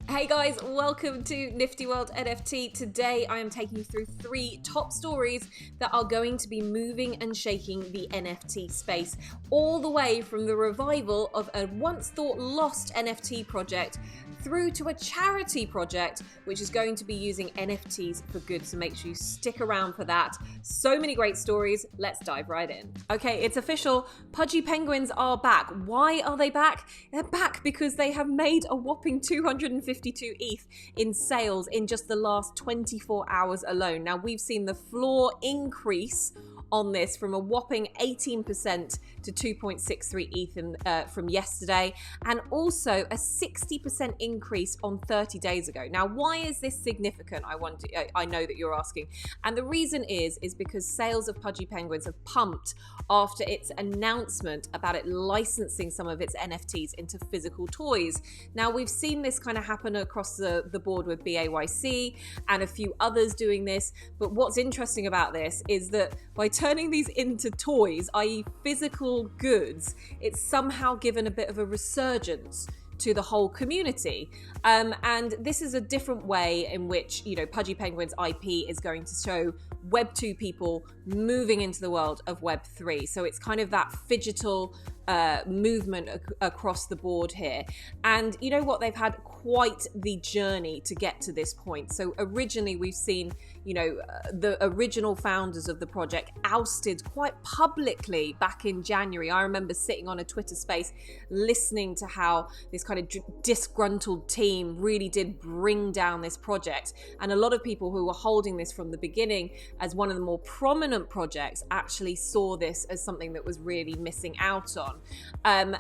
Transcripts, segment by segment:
Hey guys, welcome to Nifty World NFT. Today I am taking you through 3 top stories that are going to be moving and shaking the NFT space, all the way from the revival of a once thought lost NFT project through to a charity project which is going to be using NFTs for good. So make sure you stick around for that. So many great stories. Let's dive right in. Okay, it's official. Pudgy Penguins are back. Why are they back? They're back because they have made a whopping 252 ETH in sales in just the last 24 hours alone. Now, we've seen the floor increase on this from a whopping 18% to 2.63 ETH from yesterday, and also a 60% increase on 30 days ago. Now, why is this significant? I know that you're asking. And the reason is because sales of Pudgy Penguins have pumped after its announcement about it licensing some of its NFTs into physical toys. Now, we've seen this kind of happen across the board with BAYC and a few others doing this. But what's interesting about this is that by turning these into toys, i.e. physical goods, it's somehow given a bit of a resurgence to the whole community. And this is a different way in which, Pudgy Penguins IP is going to show Web 2 people moving into the world of Web 3. So it's kind of that phygital movement across the board here. And you know what? They've had quite the journey to get to this point. So originally we've seen, the original founders of the project ousted quite publicly back in January. I remember sitting on a Twitter space listening to how this kind of disgruntled team really did bring down this project. And a lot of people who were holding this from the beginning as one of the more prominent projects actually saw this as something that was really missing out on. And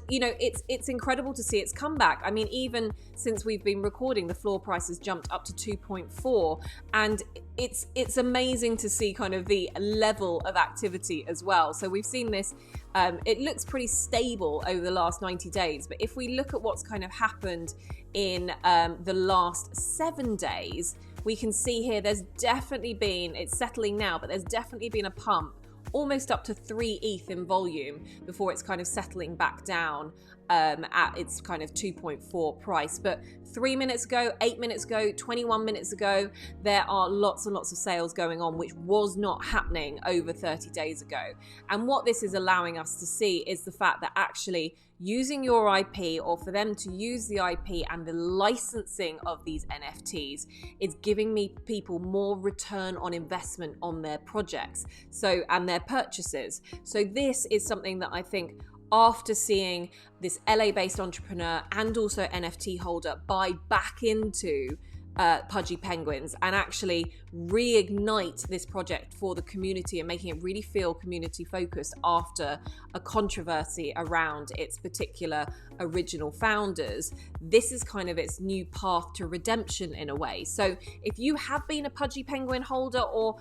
it's incredible to see its comeback. I mean, even since we've been recording, the floor price has jumped up to 2.4, and it's amazing to see kind of the level of activity as well. So we've seen this, it looks pretty stable over the last 90 days, but if we look at what's kind of happened in the last 7 days, we can see here there's definitely been, it's settling now, but there's definitely been a pump almost up to 3 ETH in volume before it's kind of settling back down at its kind of 2.4 price. But 3 minutes ago, 8 minutes ago, 21 minutes ago, there are lots and lots of sales going on, which was not happening over 30 days ago. And what this is allowing us to see is the fact that actually using your IP, or for them to use the IP and the licensing of these NFTs, is giving people more return on investment on their projects, and their purchases. So this is something that I think, after seeing this LA-based entrepreneur and also NFT holder buy back into Pudgy Penguins and actually reignite this project for the community and making it really feel community focused after a controversy around its particular original founders, this is kind of its new path to redemption in a way. So if you have been a Pudgy Penguin holder or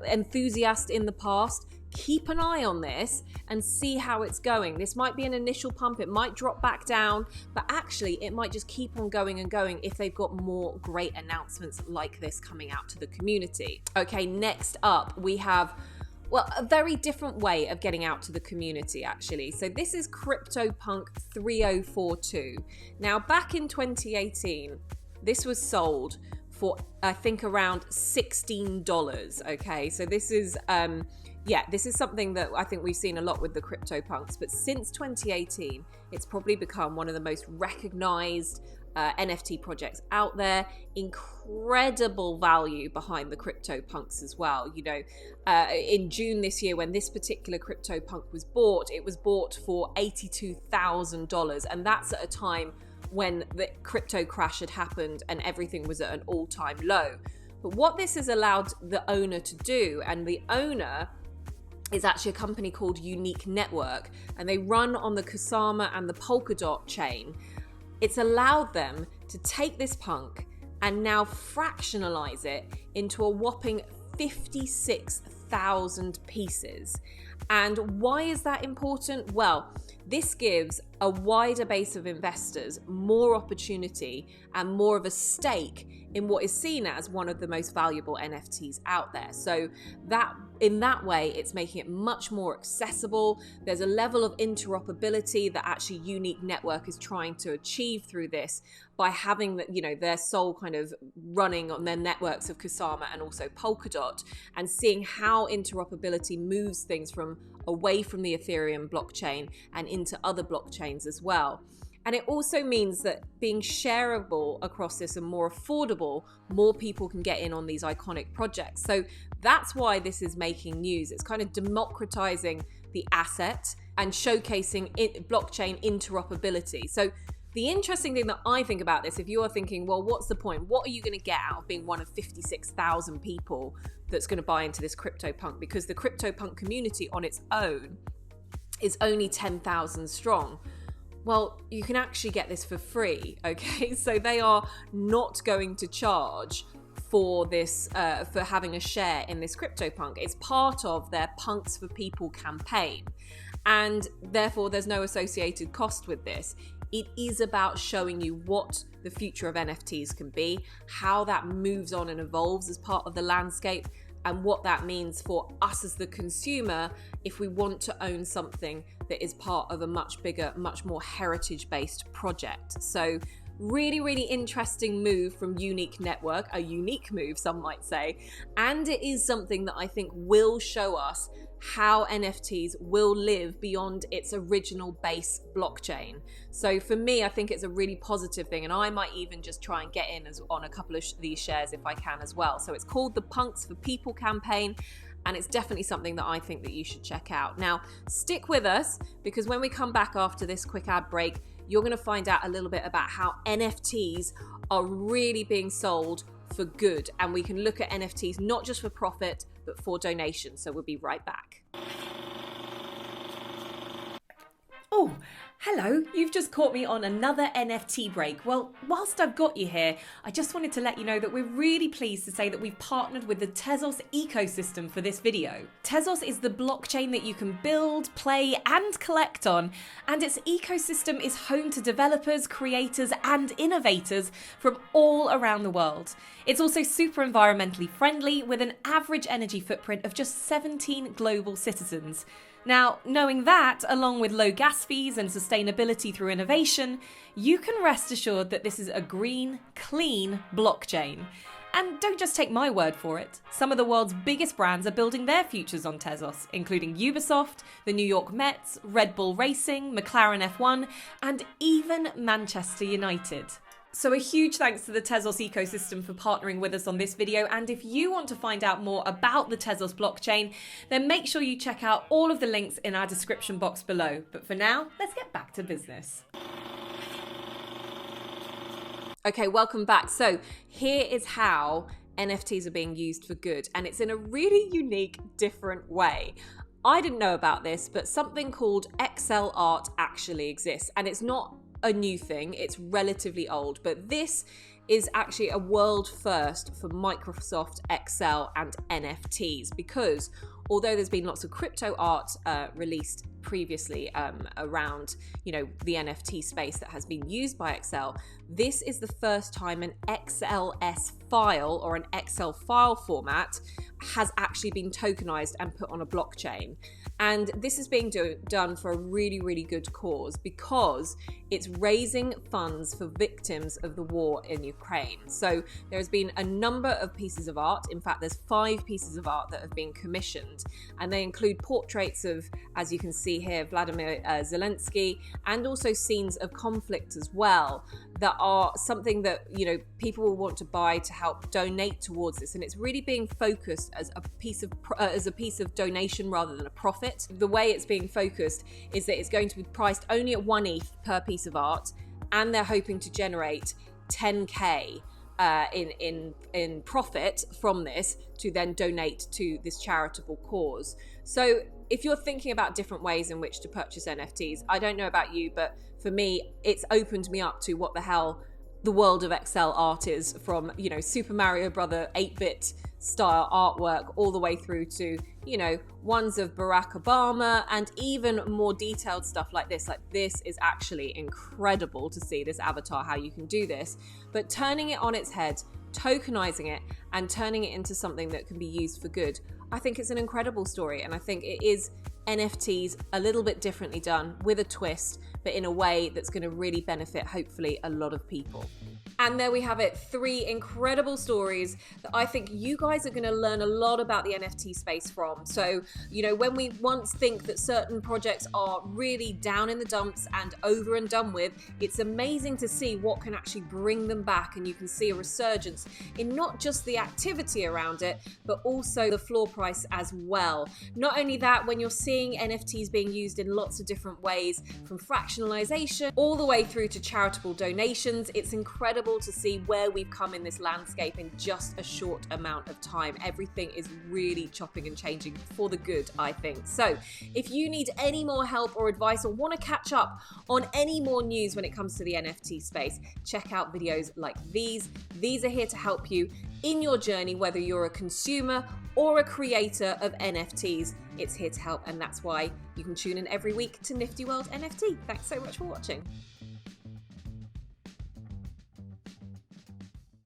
enthusiast in the past, keep an eye on this and see how it's going. This might be an initial pump, it might drop back down, but actually it might just keep on going and going if they've got more great announcements like this coming out to the community. Okay, next up we have, a very different way of getting out to the community actually. So this is CryptoPunk 3042. Now, back in 2018, this was sold for, I think, around $16. Okay, so this is this is something that I think we've seen a lot with the CryptoPunks, but since 2018, it's probably become one of the most recognized NFT projects out there. Incredible value behind the CryptoPunks as well. In June this year, when this particular CryptoPunk was bought, it was bought for $82,000, and that's at a time when the crypto crash had happened and everything was at an all-time low. But what this has allowed the owner to do, and the owner is actually a company called Unique Network, and they run on the Kusama and the Polkadot chain. It's allowed them to take this punk and now fractionalize it into a whopping 56,000 pieces. And why is that important? Well, this gives a wider base of investors more opportunity and more of a stake in what is seen as one of the most valuable NFTs out there. So that in that way, it's making it much more accessible. There's a level of interoperability that actually Unique Network is trying to achieve through this by having their sole kind of running on their networks of Kusama and also Polkadot, and seeing how interoperability moves things from away from the Ethereum blockchain and into other blockchains as well. And it also means that being shareable across this and more affordable, more people can get in on these iconic projects. So that's why this is making news. It's kind of democratizing the asset and showcasing blockchain interoperability. So the interesting thing that I think about this, if you are thinking, well, what's the point? What are you going to get out of being one of 56,000 people that's going to buy into this CryptoPunk? Because the CryptoPunk community on its own is only 10,000 strong. Well, you can actually get this for free, okay? So they are not going to charge for this, for having a share in this CryptoPunk. It's part of their Punks for People campaign, and therefore there's no associated cost with this. It is about showing you what the future of NFTs can be, how that moves on and evolves as part of the landscape, and what that means for us as the consumer if we want to own something that is part of a much bigger, much more heritage-based project. So really, really interesting move from Unique Network, a unique move, some might say, and it is something that I think will show us how NFTs will live beyond its original base blockchain. So for me, I think it's a really positive thing, and I might even just try and get in on a couple of these shares if I can as well. So it's called the Punks for People campaign, and it's definitely something that I think that you should check out. Now, stick with us, because when we come back after this quick ad break, you're going to find out a little bit about how NFTs are really being sold for good, and we can look at NFTs not just for profit but for donation. So we'll be right back. Oh, hello, you've just caught me on another NFT break. Well, whilst I've got you here, I just wanted to let you know that we're really pleased to say that we've partnered with the Tezos ecosystem for this video. Tezos is the blockchain that you can build, play, and collect on, and its ecosystem is home to developers, creators, and innovators from all around the world. It's also super environmentally friendly, with an average energy footprint of just 17 global citizens. Now, knowing that, along with low gas fees and sustainability through innovation, you can rest assured that this is a green, clean blockchain. And don't just take my word for it. Some of the world's biggest brands are building their futures on Tezos, including Ubisoft, the New York Mets, Red Bull Racing, McLaren F1, and even Manchester United. So a huge thanks to the Tezos ecosystem for partnering with us on this video, and if you want to find out more about the Tezos blockchain, then make sure you check out all of the links in our description box below. But for now, let's get back to business. Okay, welcome back. So here is how NFTs are being used for good, and it's in a really unique, different way. I didn't know about this, but something called XL art actually exists, and it's not a new thing, it's relatively old, but this is actually a world first for Microsoft Excel and NFTs, because although there's been lots of crypto art released previously around the NFT space that has been used by Excel, this is the first time an XLS file or an Excel file format has actually been tokenized and put on a blockchain. And this is being done for a really, really good cause, because it's raising funds for victims of the war in Ukraine. So there's been a number of pieces of art. In fact, there's 5 pieces of art that have been commissioned, and they include portraits of, as you can see here, Vladimir Zelensky, and also scenes of conflict as well, that are something that people will want to buy to help donate towards this. And it's really being focused as a piece of donation rather than a profit. The way it's being focused is that it's going to be priced only at 1 ETH per piece of art, and they're hoping to generate 10k in profit from this to then donate to this charitable cause. So if you're thinking about different ways in which to purchase NFTs, I don't know about you, but for me, it's opened me up to what the hell the world of Excel art is, from, you know, Super Mario Brother 8-bit style artwork all the way through to, you know, ones of Barack Obama, and even more detailed stuff like this. Like, this is actually incredible to see this avatar, how you can do this, but turning it on its head, tokenizing it, and turning it into something that can be used for good. I think it's an incredible story, and I think it is NFTs a little bit differently done with a twist, but in a way that's going to really benefit, hopefully, a lot of people. And there we have it, 3 incredible stories that I think you guys are going to learn a lot about the NFT space from. So, you know, when we once think that certain projects are really down in the dumps and over and done with, it's amazing to see what can actually bring them back, and you can see a resurgence in not just the activity around it, but also the floor price as well. Not only that, when you're seeing NFTs being used in lots of different ways, from fractionalization all the way through to charitable donations, it's incredible to see where we've come in this landscape in just a short amount of time. Everything is really chopping and changing for the good, I think. So if you need any more help or advice, or want to catch up on any more news when it comes to the NFT space, check out videos like these. These are here to help you in your journey, whether you're a consumer or a creator of NFTs. It's here to help, and that's why you can tune in every week to Nifty World NFT. Thanks so much for watching.